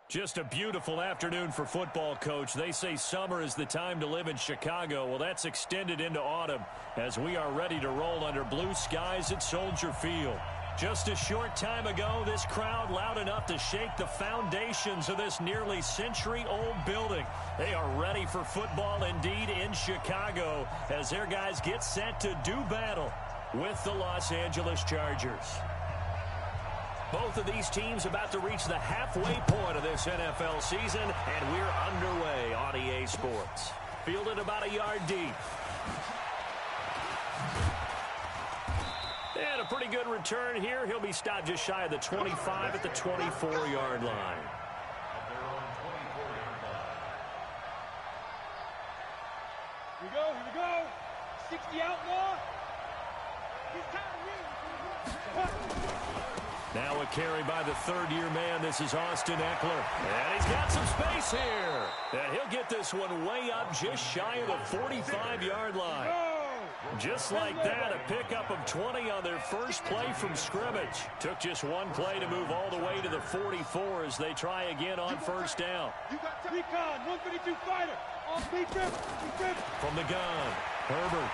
Just a beautiful afternoon for football, Coach. They say summer is the time to live in Chicago. Well, that's extended into autumn as we are ready to roll under blue skies at Soldier Field. Just a short time ago, this crowd loud enough to shake the foundations of this nearly century-old building. They are ready for football indeed in Chicago as their guys get set to do battle with the Los Angeles Chargers. Both of these teams about to reach the halfway point of this NFL season, and we're underway on EA Sports. Fielded about a yard deep. And a pretty good return here. He'll be stopped just shy of the 25 at the 24-yard line. Here we go. 60 outlaw. Now a carry by the third-year man. This is Austin Eckler. And he's got some space here. And he'll get this one way up just shy of the 45-yard line. Just like that, a pickup of 20 on their first play from scrimmage. Took just one play to move all the way to the 44 as they try again on first down. Recon, 152 fighter. From the gun, Herbert.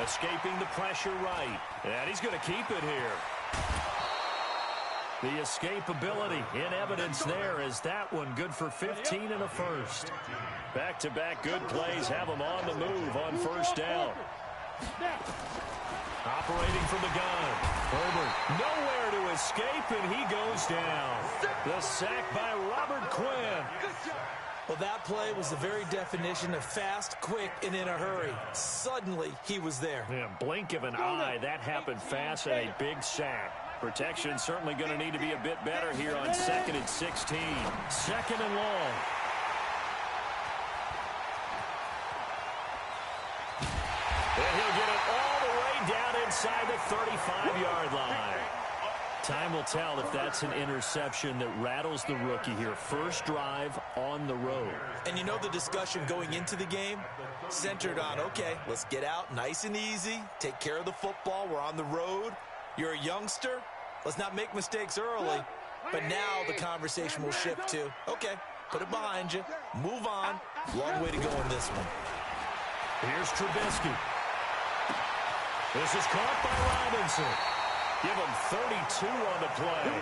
Escaping the pressure right. And he's going to keep it here. The escapability in evidence there as that one good for 15 and a first. Back-to-back good plays have them on the move on first down. Operating from the gun. Herbert nowhere to escape, and he goes down. The sack by Robert Quinn. Well, that play was the very definition of fast, quick, and in a hurry. Suddenly, he was there. Yeah, blink of an eye. That happened fast and a big sack. Protection certainly going to need to be a bit better here on 2nd and 16. Second and long. And he'll get it all the way down inside the 35-yard line. Time will tell if that's an interception that rattles the rookie here. First drive on the road. And you know the discussion going into the game? Centered on, okay, let's get out nice and easy. Take care of the football. We're on the road. You're a youngster. Let's not make mistakes early. But now the conversation will shift to, okay, put it behind you. Move on. Long way to go in this one. Here's Trubisky. This is caught by Robinson. Give him 32 on the play.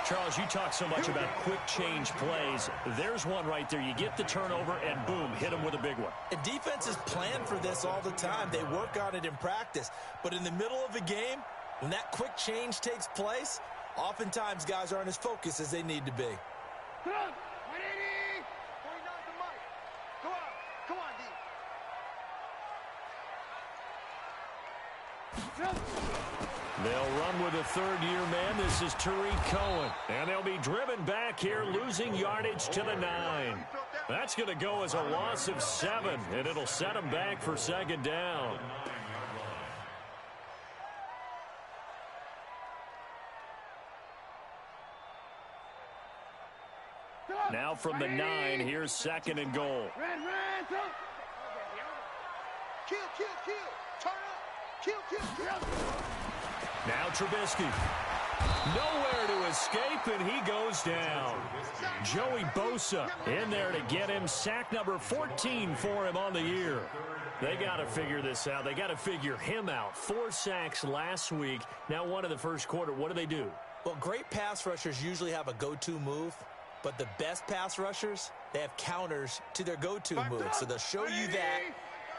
Charles, you talk so much about quick change plays. There's one right there. You get the turnover, and boom, hit him with a big one. And defenses plan for this all the time. They work on it in practice. But in the middle of a game, when that quick change takes place, oftentimes guys aren't as focused as they need to be. Come on, 180. 49 to Mike. Come on, D. They'll run with a third-year man. This is Tariq Cohen. And they'll be driven back here, losing yardage to the 9. That's going to go as a loss of 7, and it'll set them back for second down. Now from the 9, here's second and goal. Kill. Turn up. Kill. Now Trubisky. Nowhere to escape, and he goes down. Joey Bosa in there to get him. Sack number 14 for him on the year. They got to figure this out. They got to figure him out. 4 sacks last week. Now one in the first quarter. What do? Well, great pass rushers usually have a go-to move. But the best pass rushers, they have counters to their go-to move. So they'll show you that.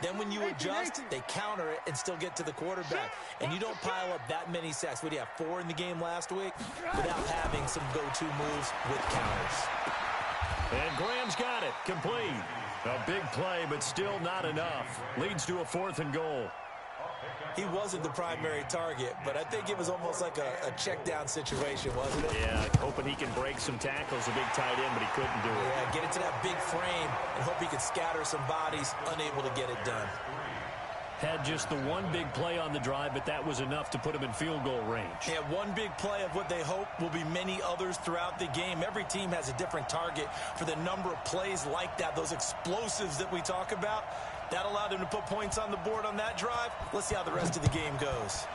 Then when you adjust, they counter it and still get to the quarterback. And you don't pile up that many sacks. What do you have, 4 in the game last week? Without having some go-to moves with counters. And Graham's got it. Complete. A big play, but still not enough. Leads to a 4th and goal. He wasn't the primary target, but I think it was almost like a check-down situation, wasn't it? Yeah, hoping he can break some tackles, a big tight end, but he couldn't do it. Yeah, get into that big frame and hope he could scatter some bodies, unable to get it done. Had just the one big play on the drive, but that was enough to put him in field goal range. Yeah, one big play of what they hope will be many others throughout the game. Every team has a different target for the number of plays like that, those explosives that we talk about. That allowed him to put points on the board on that drive. Let's see how the rest of the game goes.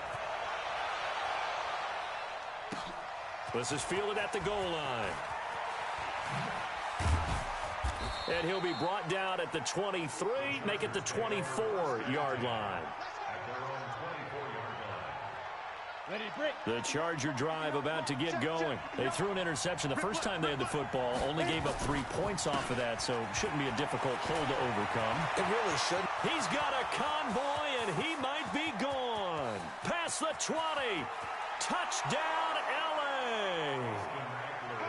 This is fielded at the goal line. And he'll be brought down at the 23, make it the 24-yard line. The Charger drive about to get going. They threw an interception the first time they had the football, only gave up 3 points off of that, so shouldn't be a difficult hole to overcome. It really shouldn't. He's got a convoy, and he might be gone. Past the 20. Touchdown, L.A.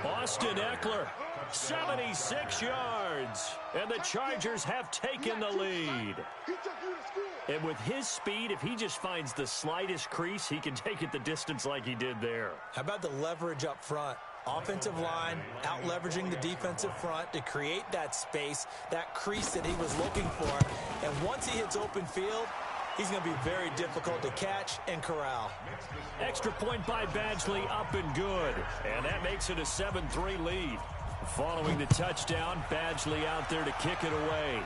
Austin Eckler, 76 yards, and the Chargers have taken the lead. And with his speed, if he just finds the slightest crease, he can take it the distance like he did there. How about the leverage up front? Offensive line out-leveraging the defensive front to create that space, that crease that he was looking for. And once he hits open field, he's going to be very difficult to catch and corral. Extra point by Badgley, up and good. And that makes it a 7-3 lead. Following the touchdown, Badgley out there to kick it away.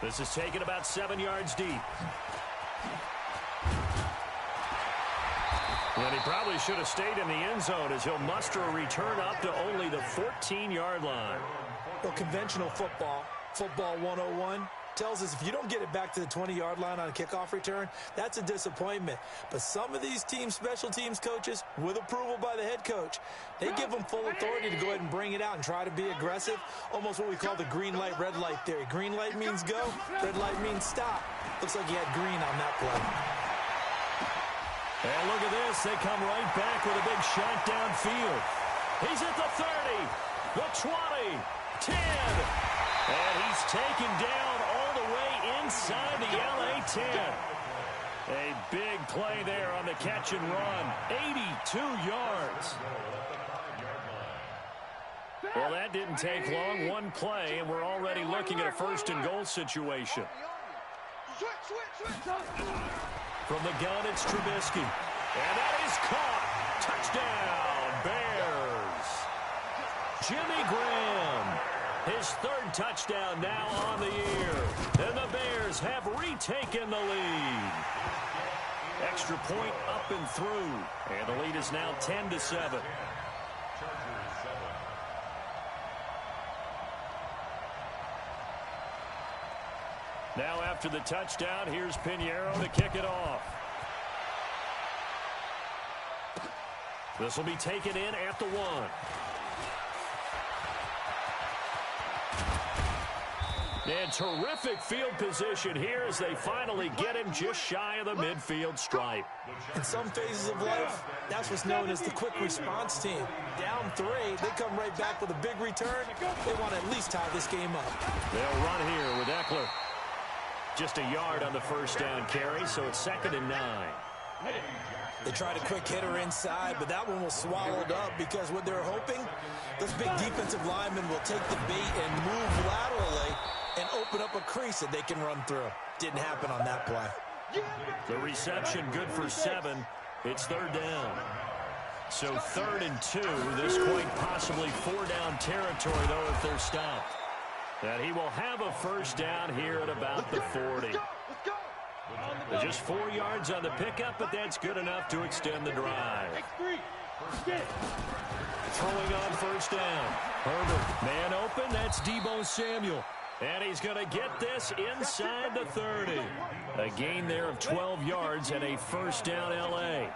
This is taken about 7 yards deep. And he probably should have stayed in the end zone as he'll muster a return up to only the 14-yard line. Well, conventional football 101, tells us if you don't get it back to the 20-yard line on a kickoff return, that's a disappointment. But some of these team special teams coaches, with approval by the head coach, they give them full authority to go ahead and bring it out and try to be aggressive, almost what we call the green light, red light theory. Green light means go, red light means stop. Looks like he had green on that play. And look at this. They come right back with a big shot downfield. He's at the 30, the 20, 10. And he's taken down all the way inside the LA 10. A big play there on the catch and run. 82 yards. Well, that didn't take long. One play, and we're already looking at a first-and-goal situation. From the gun, it's Trubisky. And that is caught. Touchdown, Bears. Jimmy Graham. His third touchdown now on the year. And the Bears have retaken the lead. Extra point up and through. And the lead is now 10-7. Now after the touchdown, here's Pinheiro to kick it off. This will be taken in at the 1. And terrific field position here as they finally get him just shy of the midfield stripe. In some phases of life, that's what's known as the quick response team. Down 3, they come right back with a big return. They want to at least tie this game up. They'll run here with Eckler. Just a yard on the first down carry, so it's 2nd and 9. They tried a quick hitter inside, but that one was swallowed up because what they're hoping, those big defensive linemen will take the bait and move laterally and open up a crease that they can run through. Didn't happen on that play. The reception good for 7. It's 3rd down. So 3rd and 2. This quite possibly 4-down territory, though, if they're stopped. And he will have a first down here at about the 40. Just 4 yards on the pickup, but that's good enough to extend the drive. Throwing on first down. Herbert, man open, that's Deebo Samuel. And he's going to get this inside the 30. A gain there of 12 yards and a first down L.A.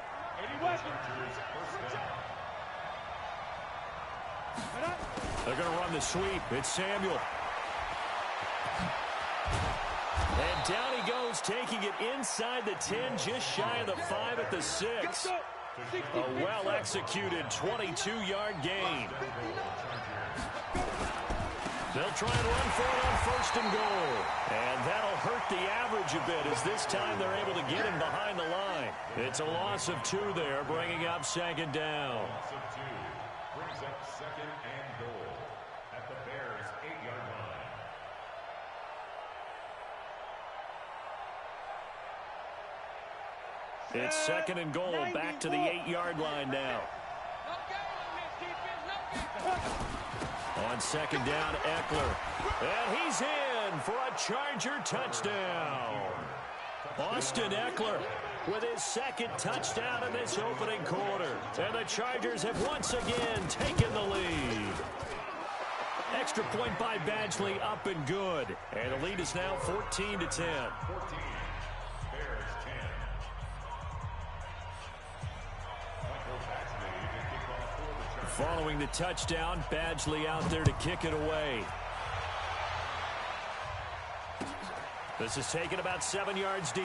They're going to run the sweep. It's Samuel. And down he goes, taking it inside the 10, just shy of the 5 at the 6. A well-executed 22-yard gain. They'll try and run for it on 1st and goal. And that'll hurt the average a bit as this time they're able to get him behind the line. It's a loss of 2 there, bringing up 2nd down. Brings up 2nd and goal at the Bears' 8-yard line. It's 2nd and goal, back to the 8-yard line now. On 2nd down, Eckler. And he's in for a Charger touchdown. Austin Eckler with his 2nd touchdown in this opening quarter. And the Chargers have once again taken the lead. Extra point by Badgley, up and good. And the lead is now 14-10. 14. Bears 10. Following the touchdown, Badgley out there to kick it away. This is taken about 7 yards deep.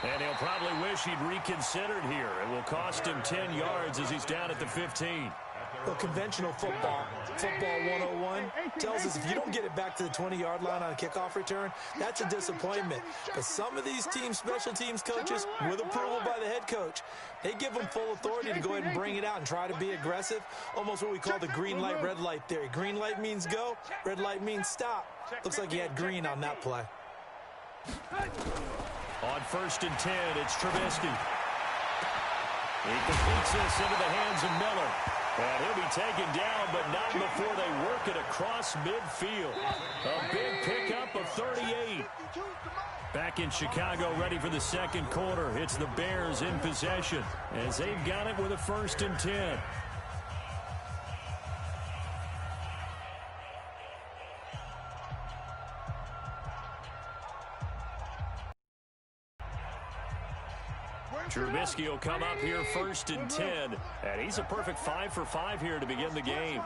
And he'll probably wish he'd reconsidered here. It will cost him 10 yards as he's down at the 15. Well, conventional football 101, tells us if you don't get it back to the 20-yard line on a kickoff return, that's a disappointment. But some of these teams, special teams coaches, with approval by the head coach, they give them full authority to go ahead and bring it out and try to be aggressive, almost what we call the green light, red light theory. Green light means go, red light means stop. Looks like he had green on that play. On 1st and 10, it's Trubisky. He completes this into the hands of Miller. And he'll be taken down, but not before they work it across midfield. A big pickup of 38. Back in Chicago, ready for the second quarter. It's the Bears in possession as they've got it with a 1st and 10. Trubisky will come up here 1st and 10. And he's a perfect 5 for 5 here to begin the game.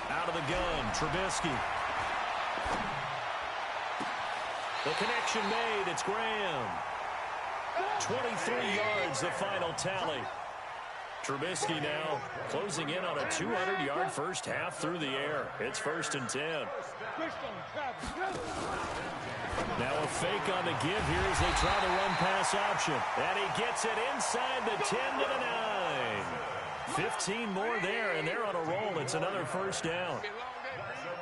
Out of the gun, Trubisky. The connection made. It's Graham. 23 yards, the final tally. Trubisky now closing in on a 200-yard first half through the air. It's 1st and 10. Now a fake on the give here as they try the run-pass option. And he gets it inside the 10 to the 9. 15 more there, and they're on a roll. It's another 1st down.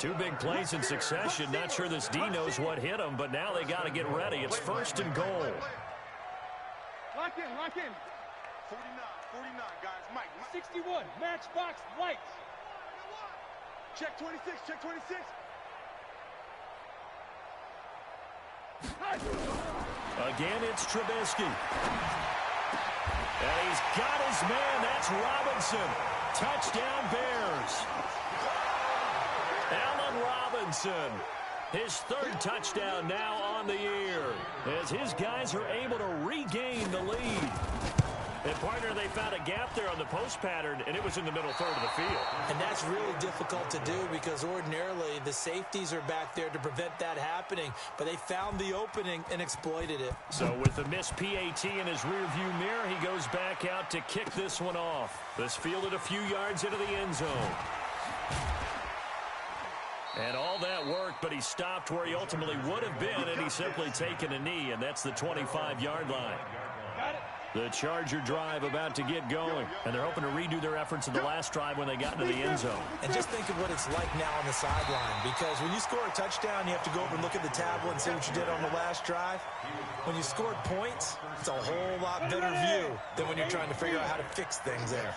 2 big plays in succession. Not sure this D knows what hit him, but now they got to get ready. It's 1st and goal. Lock in, lock in. 49, guys. Mike. 61, matchbox white. Check 26, check 26. Again, it's Trubisky. And he's got his man. That's Robinson. Touchdown, Bears. Allen Robinson. His 3rd touchdown now on the year as his guys are able to regain the lead. And, partner, they found a gap there on the post pattern, and it was in the middle third of the field. And that's really difficult to do because ordinarily the safeties are back there to prevent that happening. But they found the opening and exploited it. So with the missed PAT in his rearview mirror, he goes back out to kick this one off. This fielded a few yards into the end zone. And all that worked, but he stopped where he ultimately would have been, and he's simply taken a knee, and that's the 25-yard line. The Charger drive about to get going, and they're hoping to redo their efforts in the last drive when they got into the end zone. And just think of what it's like now on the sideline, because when you score a touchdown, you have to go over and look at the tablet and see what you did on the last drive. When you scored points, it's a whole lot better view than when you're trying to figure out how to fix things there.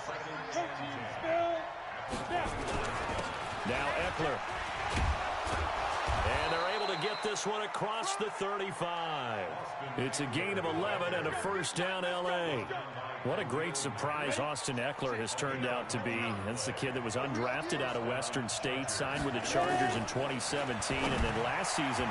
Now Eckler. And they're able to get this one across the 35. It's a gain of 11 and a 1st down, L.A. What a great surprise Austin Eckler has turned out to be. That's the kid that was undrafted out of Western State, signed with the Chargers in 2017, and then last season,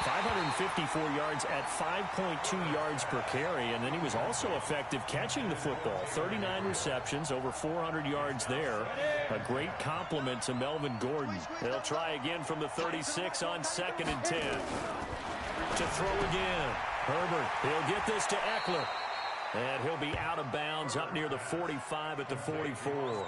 554 yards at 5.2 yards per carry, and then he was also effective catching the football. 39 receptions, over 400 yards there. A great compliment to Melvin Gordon. They'll try again from the 36 on 2nd and 10. To throw again. Herbert, he'll get this to Eckler. And he'll be out of bounds up near the 45 at the 44.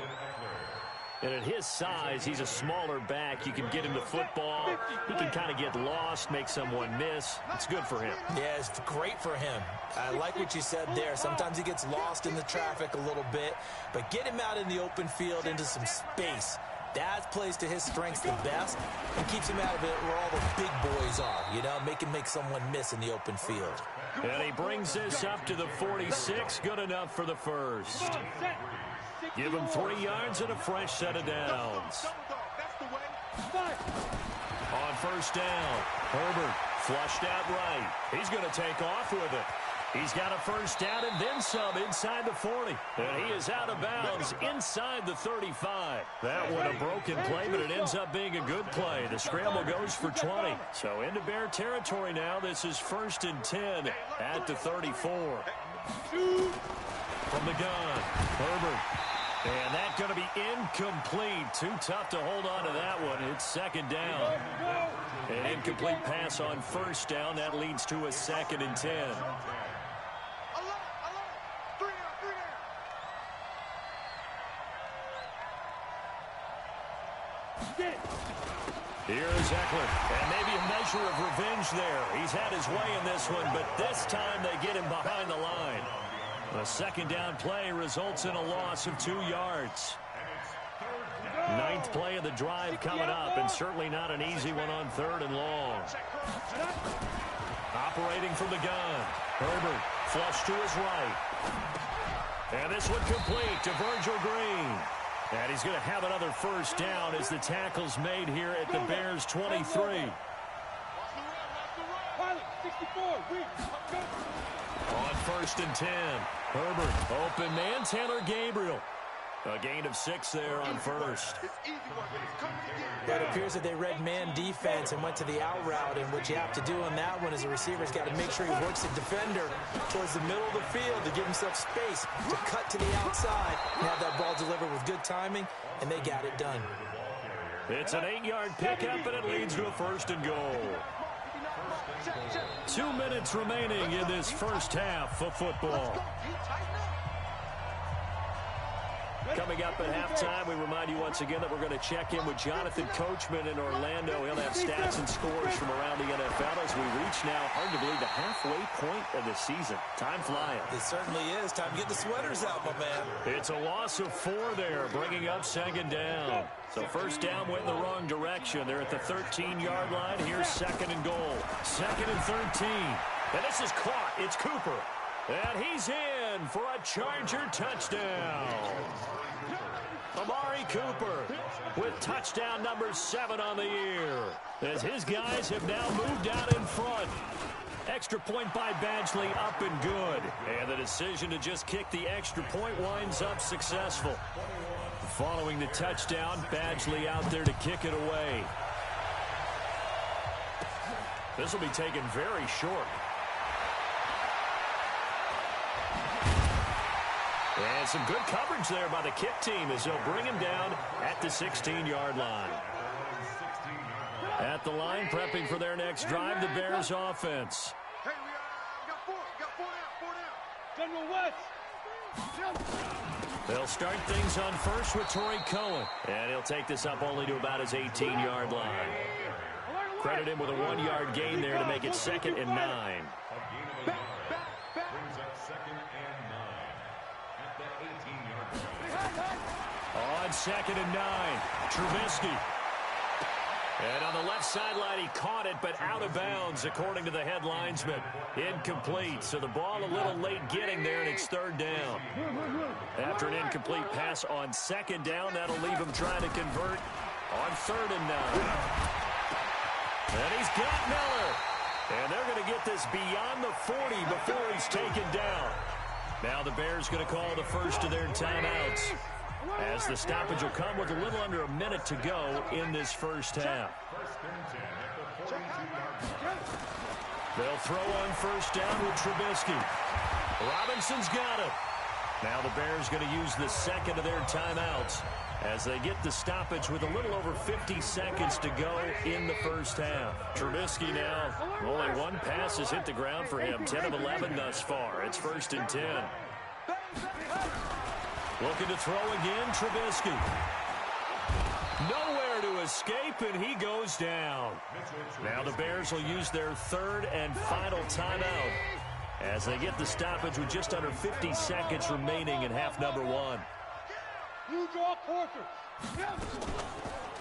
And at his size, he's a smaller back. You can get him the football. He can kind of get lost, make someone miss. It's good for him. Yeah, it's great for him. I like what you said there. Sometimes he gets lost in the traffic a little bit. But get him out in the open field into some space. That plays to his strengths the best and keeps him out of it where all the big boys are. You know, make someone miss in the open field. And he brings this up to the 46. Good enough for the 1st. Give him 3 yards and a fresh set of downs. On 1st down, Herbert flushed out right. He's going to take off with it. He's got a first down and then some inside the 40. And he is out of bounds inside the 35. That one a broken play, but it ends up being a good play. The scramble goes for 20. So into Bear territory now. This is 1st and 10 at the 34. From the gun, Herbert. And that's going to be incomplete. Too tough to hold on to that one. It's 2nd down. An incomplete pass on 1st down. That leads to a 2nd and 10. Here's Eckler, and maybe a measure of revenge there. He's had his way in this one, but this time they get him behind the line. The 2nd down play results in a loss of 2 yards. 9th play of the drive coming up, and certainly not an easy one on 3rd and long. Operating from the gun, Herbert flush to his right. And this one complete to Virgil Green. And he's going to have another first down as the tackle's made here at the Bears' 23. On 1st and 10, Herbert, open man, Taylor Gabriel. A gain of 6 there on 1st. It appears that they read man defense and went to the out route, and what you have to do on that one is the receiver's got to make sure he works the defender towards the middle of the field to give himself space to cut to the outside and have that ball delivered with good timing, and they got it done. It's an 8-yard pickup, and it leads to a 1st and goal. 2 minutes remaining in this first half of football. Coming up at halftime, we remind you once again that we're going to check in with Jonathan Coachman in Orlando. He'll have stats and scores from around the NFL as we reach now, hard to believe, the halfway point of the season. Time flying. It certainly is. Time to get the sweaters out, my man. It's a loss of 4 there, bringing up 2nd down. So 1st down went in the wrong direction. They're at the 13-yard line. Here's 2nd and goal. 2nd and 13. And this is caught. It's Cooper. And he's in for a Charger touchdown. Amari Cooper with touchdown number 7 on the year, as his guys have now moved out in front. Extra point by Badgley, up and good. And the decision to just kick the extra point winds up successful. Following the touchdown, Badgley out there to kick it away. This will be taken very short. And some good coverage there by the kick team as they'll bring him down at the 16-yard line. At the line, prepping for their next drive, the Bears offense. Hey, we got 4 down. General West. They'll start things on first with Torrey Cohen. And he'll take this up only to about his 18-yard line. Credit him with a 1-yard gain there to make it 2nd and 9. On 2nd and 9, Trubisky. And on the left sideline, he caught it, but out of bounds, according to the head linesman. Incomplete, so the ball a little late getting there, and it's 3rd down. After an incomplete pass on 2nd down, that'll leave him trying to convert on 3rd and 9. And he's got Miller. And they're going to get this beyond the 40 before he's taken down. Now the Bears going to call the first of their timeouts, as the stoppage will come with a little under a minute to go in this first half. They'll throw on 1st down with Trubisky. Robinson's got it. Now the Bears going to use the 2nd of their timeouts as they get the stoppage with a little over 50 seconds to go in the first half. Trubisky now, only 1 pass has hit the ground for him. 10 of 11 thus far. It's 1st and 10. Looking to throw again, Trubisky. Nowhere to escape, and he goes down. Now the Bears will use their 3rd and final timeout as they get the stoppage with just under 50 seconds remaining in half number 1.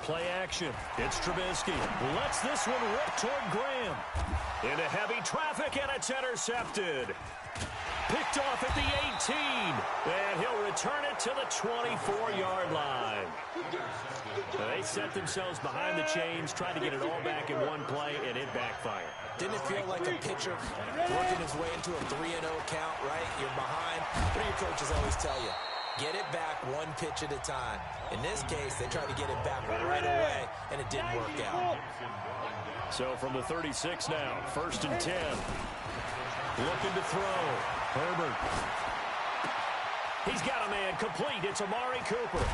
Play action. It's Trubisky. Lets this one rip toward Graham. Into heavy traffic, and it's intercepted. Picked off at the 18. And he'll return it to the 24-yard line. They set themselves behind the chains, tried to get it all back in one play, and it backfired. Didn't it feel like a pitcher working his way into a 3-0 count, right? You're behind. What do your coaches always tell you? Get it back one pitch at a time. In this case, they tried to get it back right away, and it didn't work out. So from the 36 now, 1st and 10. Looking to throw. Herbert. He's got a man complete. It's Amari Cooper.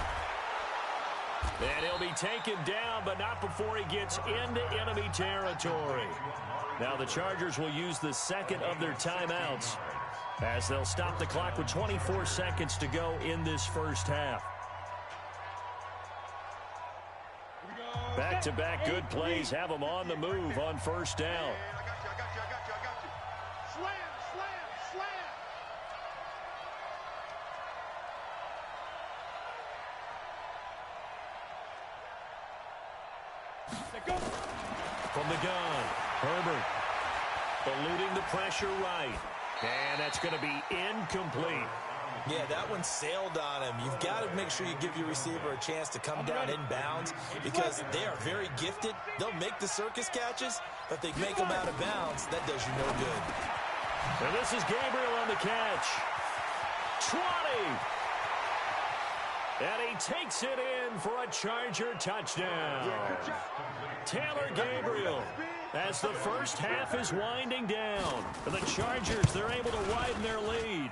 And he'll be taken down, but not before he gets into enemy territory. Now the Chargers will use the second of their timeouts as they'll stop the clock with 24 seconds to go in this first half. Back-to-back good plays have them on the move on first down. I got you. Slam. From the gun, Herbert eluding the pressure right. And that's going to be incomplete. Yeah, that one sailed on him. You've got to make sure you give your receiver a chance to come down inbounds because they are very gifted. They'll make the circus catches, but if they make them out of bounds, that does you no good. And this is Gabriel on the catch. 20. And he takes it in for a Charger touchdown. Taylor Gabriel, as the first half is winding down. For the Chargers, they're able to widen their lead.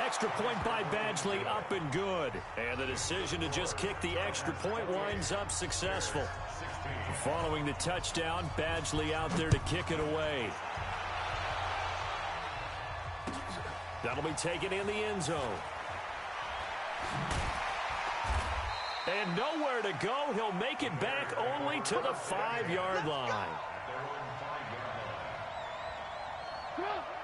Extra point by Badgley, up and good. And the decision to just kick the extra point winds up successful. Following the touchdown, Badgley out there to kick it away. That'll be taken in the end zone. And nowhere to go. He'll make it back only to the 5-yard line.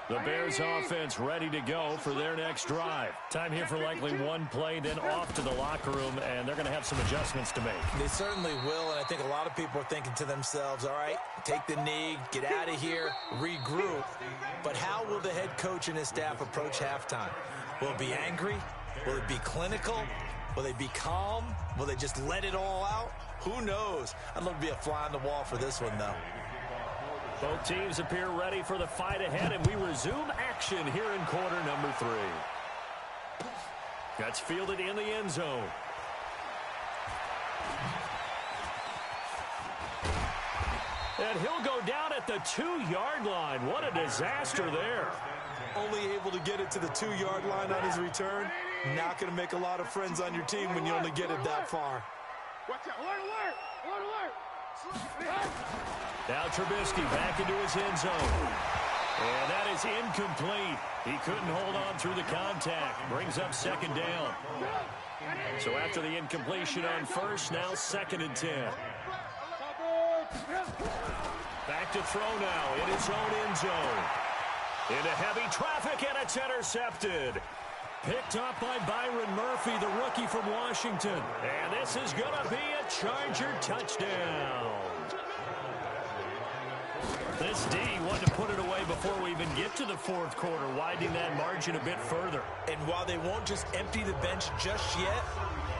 The Bears offense ready to go for their next drive. Time here for likely one play, then off to the locker room, and they're going to have some adjustments to make. They certainly will, and I think a lot of people are thinking to themselves, all right, take the knee, get out of here, regroup. But how will the head coach and his staff approach halftime? Will it be angry? Will it be clinical? Will they be calm? Will they just let it all out? Who knows? I'd love to be a fly on the wall for this one, though. Both teams appear ready for the fight ahead, and we resume action here in quarter number 3. That's fielded in the end zone. And he'll go down at the 2-yard line. What a disaster there. Only able to get it to the 2-yard line on his return. Not going to make a lot of friends on your team when you only get it that far. Watch out. Alert. Now Trubisky back into his end zone. And that is incomplete. He couldn't hold on through the contact. Brings up 2nd down. So after the incompletion on first, now 2nd and 10. Back to throw now in his own end zone. Into heavy traffic, and it's intercepted. Picked up by Byron Murphy, the rookie from Washington. And this is going to be a Charger touchdown. This D wanted to put it away before we even get to the 4th quarter, widening that margin a bit further. And while they won't just empty the bench just yet,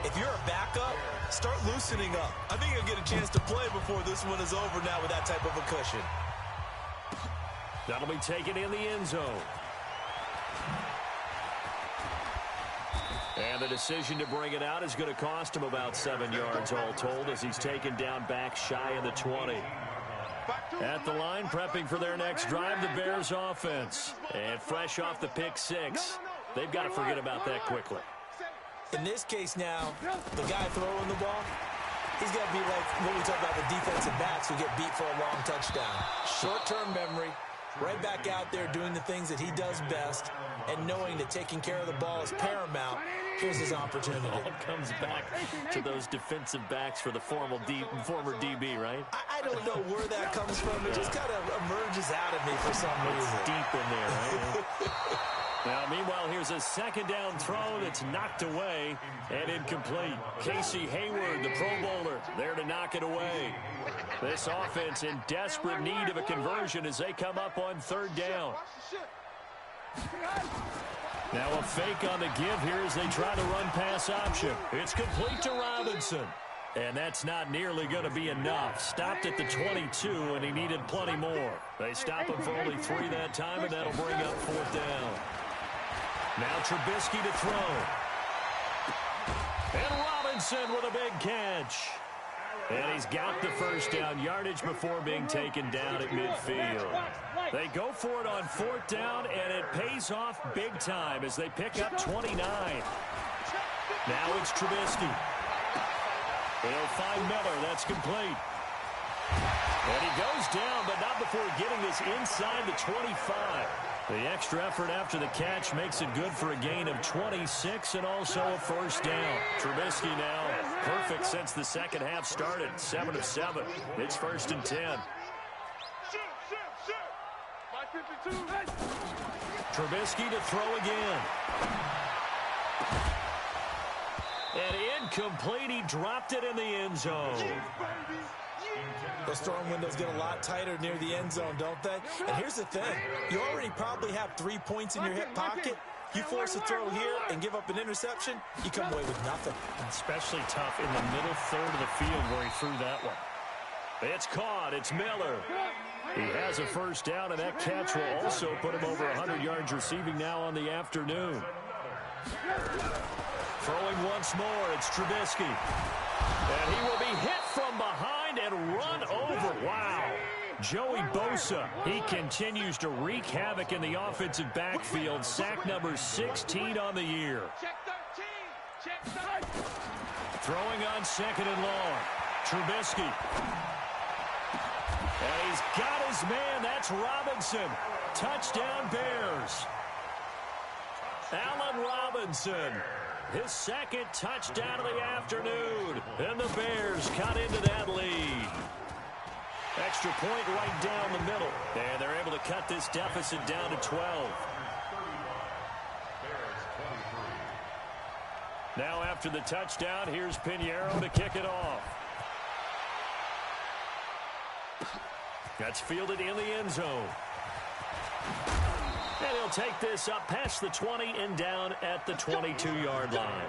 if you're a backup, start loosening up. I think you'll get a chance to play before this one is over now with that type of a cushion. That'll be taken in the end zone. And the decision to bring it out is going to cost him about 7 yards all told as he's taken down back shy of the 20. At the line, prepping for their next drive, the Bears offense. And fresh off the pick 6, they've got to forget about that quickly. In this case now, the guy throwing the ball, he's got to be like what we talk about the defensive backs who get beat for a long touchdown. Short-term memory, right back out there doing the things that he does best, and knowing that taking care of the ball is paramount. Here's his opportunity. It all comes back to those defensive backs for the former DB, right? I don't know where that comes from. It just kind of emerges out of me for some reason. It's deep in there, right? Now, meanwhile, here's a 2nd down throw that's knocked away and incomplete. Casey Hayward, the Pro Bowler, there to knock it away. This offense in desperate need of a conversion as they come up on 3rd down. Now a fake on the give here as they try to run pass option. It's complete to Robinson. And that's not nearly going to be enough. Stopped at the 22, and he needed plenty more. They stop him for only 3 that time, and that'll bring up 4th down. Now Trubisky to throw. And Robinson with a big catch. And he's got the first down yardage before being taken down at midfield. They go for it on 4th down, and it pays off big time as they pick up 29. Now it's Trubisky. They'll find Miller. That's complete. And he goes down, but not before getting this inside the 25. The extra effort after the catch makes it good for a gain of 26 and also a first down. Trubisky now perfect since the second half started. 7 of 7. It's 1st and 10. Trubisky to throw again. And incomplete. He dropped it in the end zone. Those throwing windows get a lot tighter near the end zone, don't they? And here's the thing. You already probably have 3 points in your hip pocket. You force a throw here and give up an interception, you come away with nothing. Especially tough in the middle third of the field where he threw that one. It's caught. It's Miller. He has a first down, and that catch will also put him over 100 yards receiving now on the afternoon. Throwing once more, it's Trubisky. And he will be hit from behind and run over. Wow. Joey Bosa, he continues to wreak havoc in the offensive backfield. Sack number 16 on the year. Throwing on 2nd and long. Trubisky. And he's got his man. That's Robinson. Touchdown Bears. Allen Robinson. His 2nd touchdown of the afternoon. And the Bears cut into that lead. Extra point right down the middle. And they're able to cut this deficit down to 12. Now after the touchdown, here's Pinheiro to kick it off. That's fielded in the end zone. And he'll take this up past the 20 and down at the 22-yard line.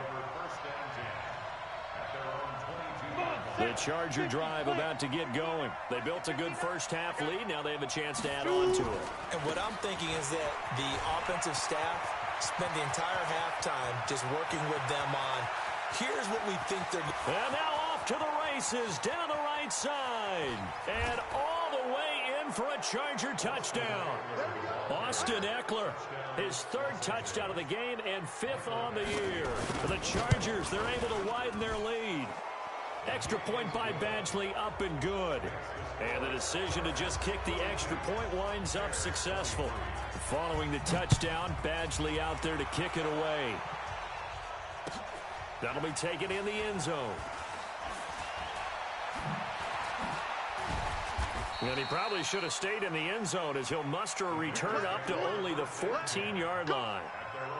The Charger drive about to get going. They built a good first half lead. Now they have a chance to add on to it. And what I'm thinking is that the offensive staff spent the entire halftime just working with them on, here's what we think they're doing. And now off to the races down the right side. And all the way in for a Charger touchdown. Austin Eckler, his 3rd touchdown of the game and 5th on the year. For the Chargers, they're able to widen their lead. Extra point by Badgley, up and good. And the decision to just kick the extra point winds up successful. Following the touchdown, Badgley out there to kick it away. That'll be taken in the end zone. And he probably should have stayed in the end zone as he'll muster a return up to only the 14-yard line.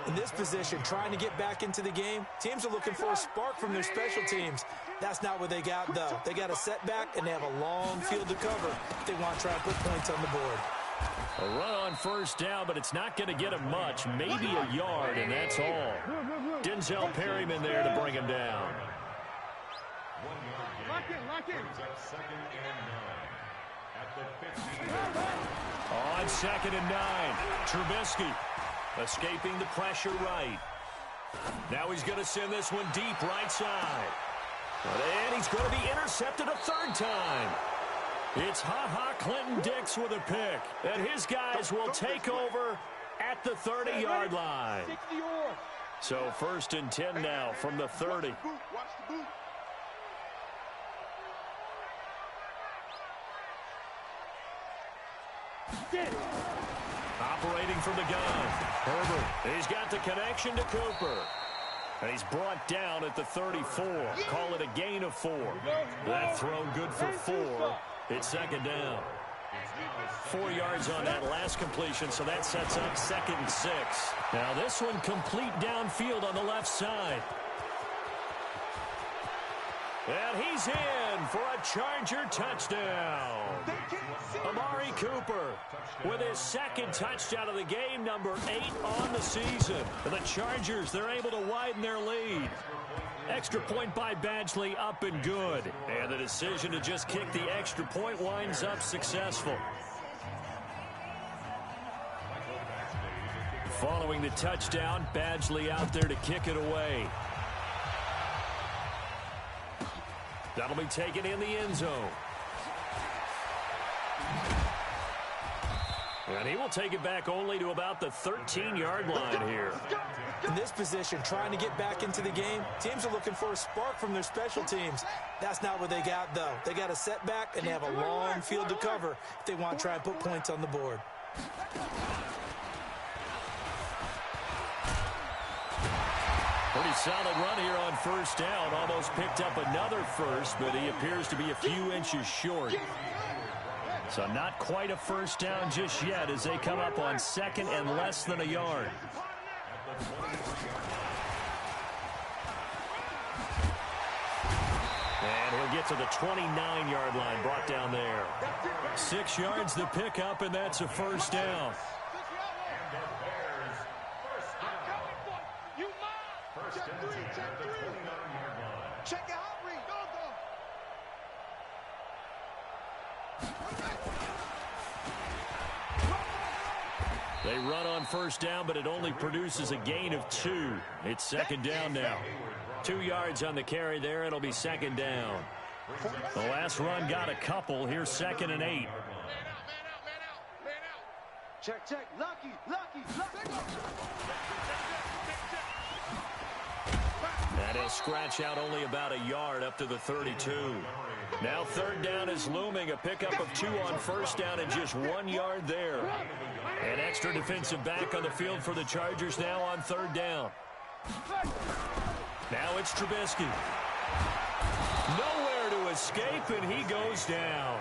In this position, trying to get back into the game, teams are looking for a spark from their special teams. That's not what they got, though. They got a setback, and they have a long field to cover if they want to try to put points on the board. A run on first down, but it's not going to get him much. Maybe a yard, and that's all. Denzel Perryman there to bring him down. Lock in. On 2nd and 9, Trubisky escaping the pressure right. Now he's going to send this one deep right side. And he's going to be intercepted a 3rd time. It's Clinton Dix with a pick. And his guys will take over at the 30-yard line. So 1st and 10 now from the 30. Watch the boot. Operating from the gun. Herbert. He's got the connection to Cooper. And he's brought down at the 34. Call it a gain of 4. That throw good for 4. It's 2nd down. 4 yards on that last completion, so that sets up 2nd and 6. Now this one complete downfield on the left side. And he's in for a Charger touchdown. Amari Cooper with his second touchdown of the game, number 8 on the season. And the Chargers, they're able to widen their lead. Extra point by Badgley, up and good. And the decision to just kick the extra point winds up successful. Following the touchdown, Badgley out there to kick it away. That'll be taken in the end zone. And he will take it back only to about the 13-yard line here. In this position, trying to get back into the game, teams are looking for a spark from their special teams. That's not what they got, though. They got a setback, and they have a long field to cover if they want to try and put points on the board. Pretty solid run here on first down. Almost picked up another first, but he appears to be a few inches short. So not quite a first down just yet as they come up on second and less than a yard. And he'll get to the 29-yard line, brought down there. 6 yards the pickup, and that's a first down. They run on first down, but it only produces a gain of 2. It's second down now. 2 yards on the carry there. It'll be second down. The last run got a couple. Here's second and 8. Man out. Check. Lucky. And he'll scratch out only about a yard up to the 32. Now third down is looming. A pickup of 2 on first down and just 1 yard there. An extra defensive back on the field for the Chargers now on third down. Now it's Trubisky. Nowhere to escape, and he goes down.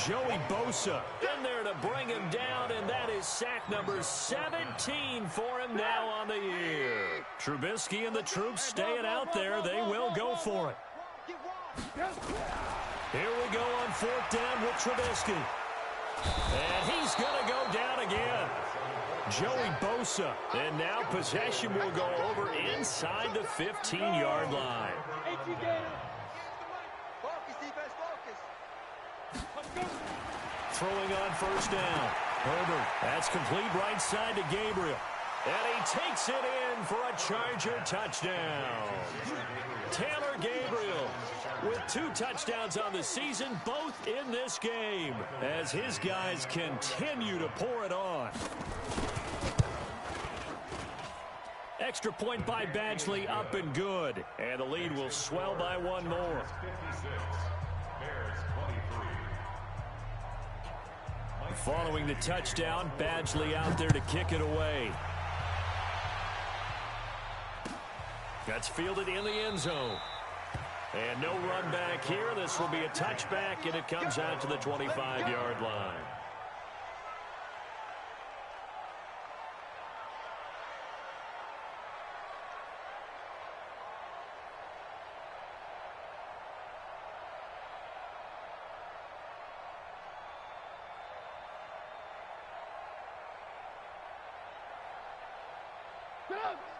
Joey Bosa in there to bring him down, and that is sack number 17 for him now on the year. Trubisky and the troops staying out there. They will go for it. Here we go on fourth down with Trubisky. And he's going to go down again. Joey Bosa. And now possession will go over inside the 15-yard line. Throwing on first down. Herbert. That's complete right side to Gabriel. And he takes it in for a Charger touchdown. Taylor Gabriel with 2 touchdowns on the season, both in this game, as his guys continue to pour it on. Extra point by Badgley, up and good. And the lead will swell by 1 more. Following the touchdown, Badgley out there to kick it away. That's fielded in the end zone. And no run back here. This will be a touchback, and it comes out to the 25-yard line.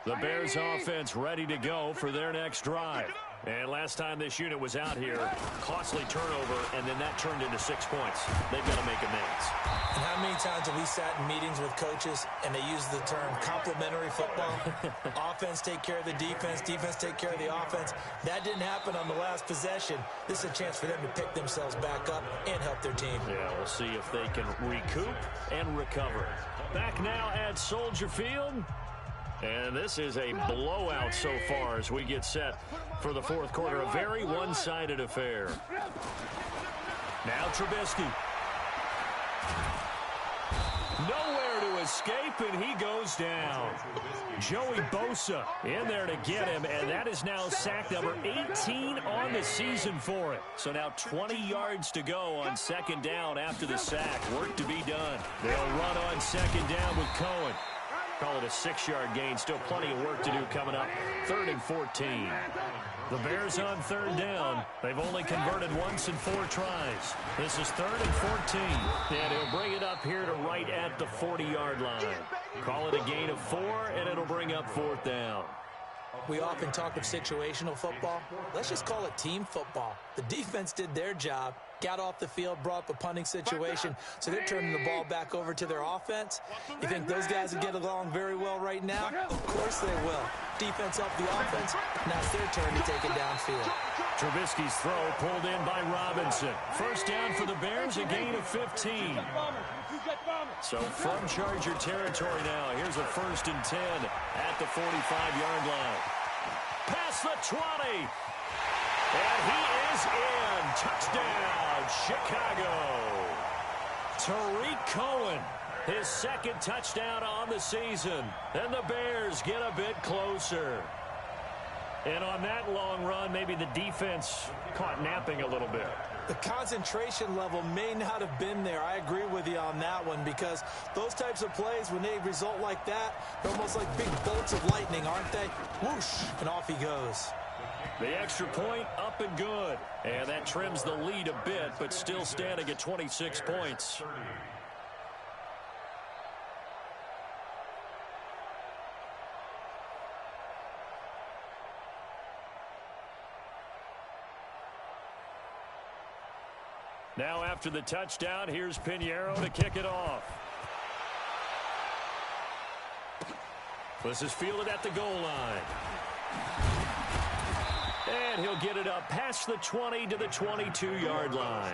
The Bears offense ready to go for their next drive. And last time this unit was out here, costly turnover, and then that turned into 6 points. They've got to make amends. And how many times have we sat in meetings with coaches and they use the term complementary football? Offense take care of the defense, defense take care of the offense. That didn't happen on the last possession. This is a chance for them to pick themselves back up and help their team. Yeah, we'll see if they can recoup and recover. Back now at Soldier Field. And this is a blowout so far as we get set for the fourth quarter. A very one-sided affair. Now Trubisky. Nowhere to escape, and he goes down. Joey Bosa in there to get him, and that is now sack number 18 on the season for it. So now 20 yards to go on second down after the sack. Work to be done. They'll run on second down with Cohen. Call it a 6-yard gain. Still plenty of work to do coming up. 3rd and 14. The Bears on 3rd down. They've only converted once in 4 tries. This is 3rd and 14. And he'll bring it up here to right at the 40-yard line. Call it a gain of 4, and it'll bring up 4th down. We often talk of situational football. Let's just call it team football. The defense did their job, got off the field, brought up a punting situation, so they're turning the ball back over to their offense. You think those guys will get along very well right now? Of course they will. Defense up the offense. Now it's their turn to take it downfield. Trubisky's throw pulled in by Robinson. First down for the Bears, a gain of 15. So from Charger territory now, here's a 1st and 10 at the 45-yard line. Past the 20. And he is in. Touchdown, Chicago. Tariq Cohen, his 2nd touchdown on the season. And the Bears get a bit closer. And on that long run, maybe the defense caught napping a little bit. The concentration level may not have been there. I agree with you on that one, because those types of plays, when they result like that, they're almost like big bolts of lightning, aren't they? Whoosh, and off he goes. The extra point up and good. And that trims the lead a bit, but still standing at 26 points. Now after the touchdown, here's Pinheiro to kick it off. This is fielded at the goal line. And he'll get it up past the 20 to the 22-yard line.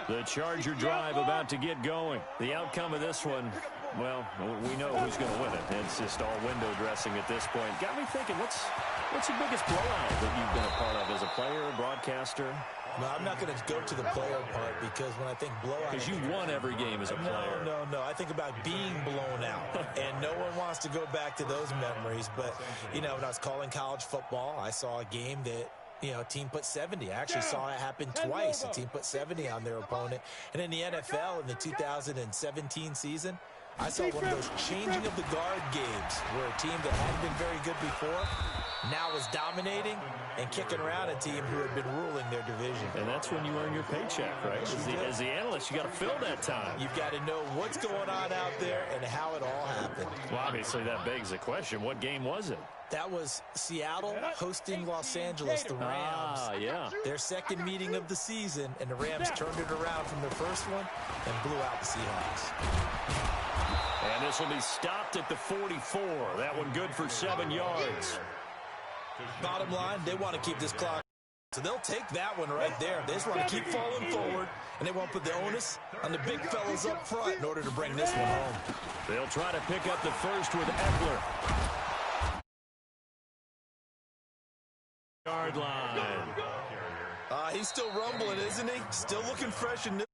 The Charger drive about to get going. The outcome of this one, well, we know who's going to win it. It's just all window dressing at this point. Got me thinking, what's the biggest blowout that you've been a part of as a player, a broadcaster? Well, I'm not going to go to the player part, because when I think blowout... Because you won every game as a player. No. I think about being blown out. And no one wants to go back to those memories. But, when I was calling college football, I saw a game that, a team put 70. I actually saw it happen twice. A team put 70 on their opponent. And in the NFL, in the 2017 season, I saw one of those changing of the guard games where a team that hadn't been very good before now is dominating and kicking around a team who had been ruling their division. And that's when you earn your paycheck, right? As the analyst, you got to fill that time. You've got to know what's going on out there and how it all happened. Well, obviously that begs the question, what game was it? That was Seattle hosting Los Angeles, the Rams. Yeah. Their 2nd meeting of the season, and the Rams turned it around from their first one and blew out the Seahawks. And this will be stopped at the 44. That one good for 7 yards. Bottom line, they want to keep this clock. So they'll take that one right there. They just want to keep falling forward, and they won't put the onus on the big fellas up front in order to bring this one home. They'll try to pick up the first with Eckler. Yard line. He's still rumbling, isn't he? Still looking fresh in this.